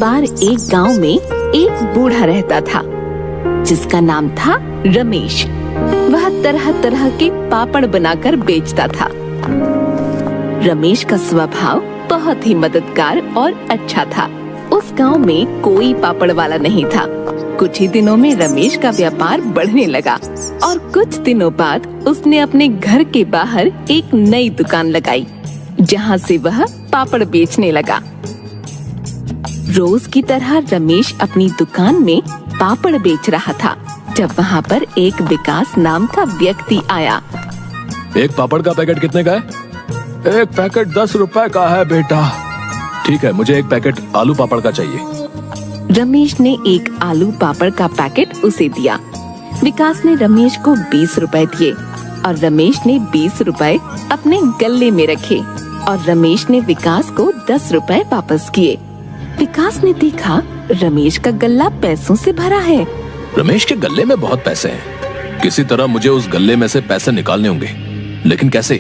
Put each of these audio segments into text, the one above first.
बार एक गांव में एक बूढ़ा रहता था जिसका नाम था रमेश। वह तरह तरह के पापड़ बनाकर बेचता था। रमेश का स्वभाव बहुत ही मददगार और अच्छा था। उस गांव में कोई पापड़ वाला नहीं था। कुछ ही दिनों में रमेश का व्यापार बढ़ने लगा और कुछ दिनों बाद उसने अपने घर के बाहर एक नई दुकान लगाई, जहां से वह पापड़ बेचने लगा। रोज की तरह रमेश अपनी दुकान में पापड़ बेच रहा था जब वहाँ पर एक विकास नाम का व्यक्ति आया। एक पापड़ का पैकेट कितने का है? एक पैकेट 10 रुपए का है बेटा। ठीक है, मुझे एक पैकेट आलू पापड़ का चाहिए। रमेश ने एक आलू पापड़ का पैकेट उसे दिया। विकास ने रमेश को 20 रुपए दिए और रमेश ने 20 रुपए अपने गल्ले में रखे और रमेश ने विकास को 10 रुपए वापस किए। विकास ने देखा रमेश का गल्ला पैसों से भरा है। रमेश के गल्ले में बहुत पैसे हैं। किसी तरह मुझे उस गल्ले में से पैसे निकालने होंगे, लेकिन कैसे?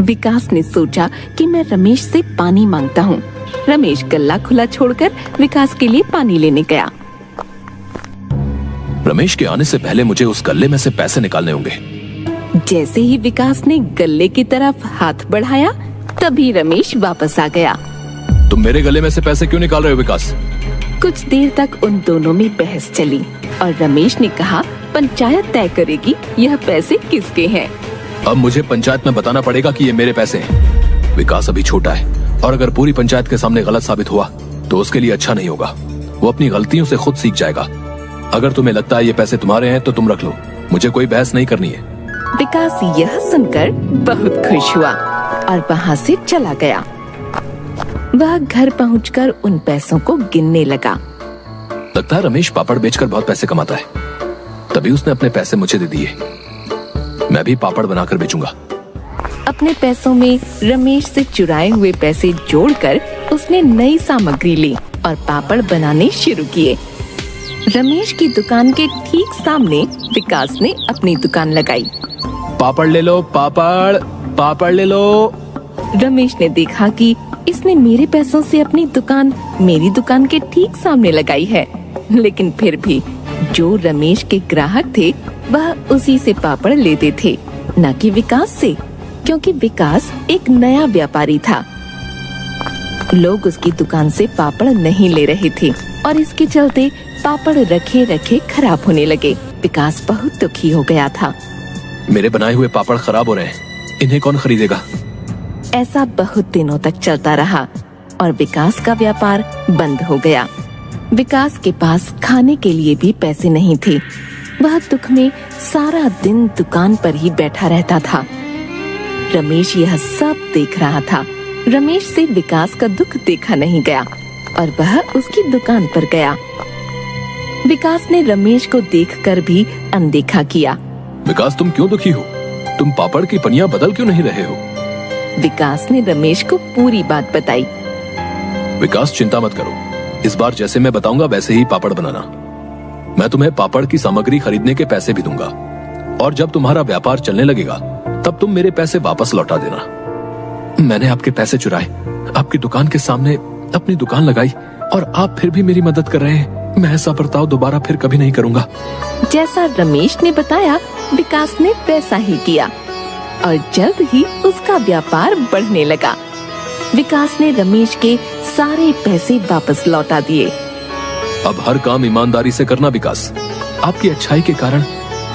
विकास ने सोचा कि मैं रमेश से पानी मांगता हूँ। रमेश गल्ला खुला छोड़कर विकास के लिए पानी लेने गया। रमेश के आने से पहले मुझे उस गल्ले में से पैसे निकालने होंगे। जैसे ही विकास ने गल्ले की तरफ हाथ बढ़ाया, तभी रमेश वापस आ गया। तुम मेरे गले में से पैसे क्यों निकाल रहे हो विकास? कुछ देर तक उन दोनों में बहस चली और रमेश ने कहा, पंचायत तय करेगी यह पैसे किसके हैं। अब मुझे पंचायत में बताना पड़ेगा कि ये मेरे पैसे हैं। विकास अभी छोटा है और अगर पूरी पंचायत के सामने गलत साबित हुआ तो उसके लिए अच्छा नहीं होगा। वो अपनी गलतियों से खुद सीख जाएगा। अगर तुम्हें लगता है ये पैसे तुम्हारे हैं तो तुम रख लो, मुझे कोई बहस नहीं करनी है। विकास यह सुनकर बहुत खुश हुआ और वहाँ से चला गया। वह घर पहुंचकर उन पैसों को गिनने लगा। लगता है रमेश पापड़ बेचकर बहुत पैसे कमाता है, तभी उसने अपने पैसे मुझे दे दिए। मैं भी पापड़ बनाकर बेचूंगा। अपने पैसों में रमेश से चुराए हुए पैसे जोड़कर उसने नई सामग्री ली और पापड़ बनाने शुरू किए। रमेश की दुकान के ठीक सामने विकास ने अपनी दुकान लगाई। पापड़ ले लो, पापड़ ले लो। रमेश ने देखा कि इसने मेरे पैसों से अपनी दुकान मेरी दुकान के ठीक सामने लगाई है, लेकिन फिर भी जो रमेश के ग्राहक थे वह उसी से पापड़ लेते थे, न कि विकास से, क्योंकि विकास एक नया व्यापारी था। लोग उसकी दुकान से पापड़ नहीं ले रहे थे और इसके चलते पापड़ रखे रखे खराब होने लगे। विकास बहुत दुखी हो गया था। मेरे बनाए हुए पापड़ खराब हो रहे हैं, इन्हें कौन खरीदेगा? ऐसा बहुत दिनों तक चलता रहा और विकास का व्यापार बंद हो गया। विकास के पास खाने के लिए भी पैसे नहीं थे। वह दुख में सारा दिन दुकान पर ही बैठा रहता था। रमेश यह सब देख रहा था। रमेश से विकास का दुख देखा नहीं गया और वह उसकी दुकान पर गया। विकास ने रमेश को देखकर भी अनदेखा किया। विकास, तुम क्यों दुखी हो? तुम पापड़ की पनियां बदल क्यों नहीं रहे हो? विकास ने रमेश को पूरी बात बताई। विकास, चिंता मत करो, इस बार जैसे मैं बताऊंगा वैसे ही पापड़ बनाना। मैं तुम्हें पापड़ की सामग्री खरीदने के पैसे भी दूंगा और जब तुम्हारा व्यापार चलने लगेगा तब तुम मेरे पैसे वापस लौटा देना। मैंने आपके पैसे चुराए, आपकी दुकान के सामने अपनी दुकान लगाई और आप फिर भी मेरी मदद कर रहे हैं। मैं ऐसा बर्ताव दोबारा फिर कभी नहीं करूंगा। जैसा रमेश ने बताया, विकास ने वैसा ही किया और जल्द ही उसका व्यापार बढ़ने लगा। विकास ने रमेश के सारे पैसे वापस लौटा दिए। अब हर काम ईमानदारी से करना विकास। आपकी अच्छाई के कारण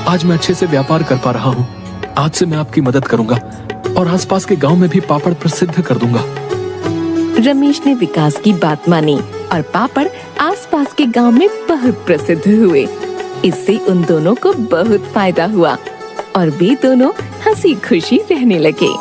आज मैं अच्छे से व्यापार कर पा रहा हूँ। आज से मैं आपकी मदद करूंगा और आसपास के गांव में भी पापड़ प्रसिद्ध कर दूंगा। रमेश ने विकास की बात मानी और पापड़ आसपास के गांव में बहुत प्रसिद्ध हुए। इससे उन दोनों को बहुत फायदा हुआ और वे दोनों हंसी खुशी रहने लगे।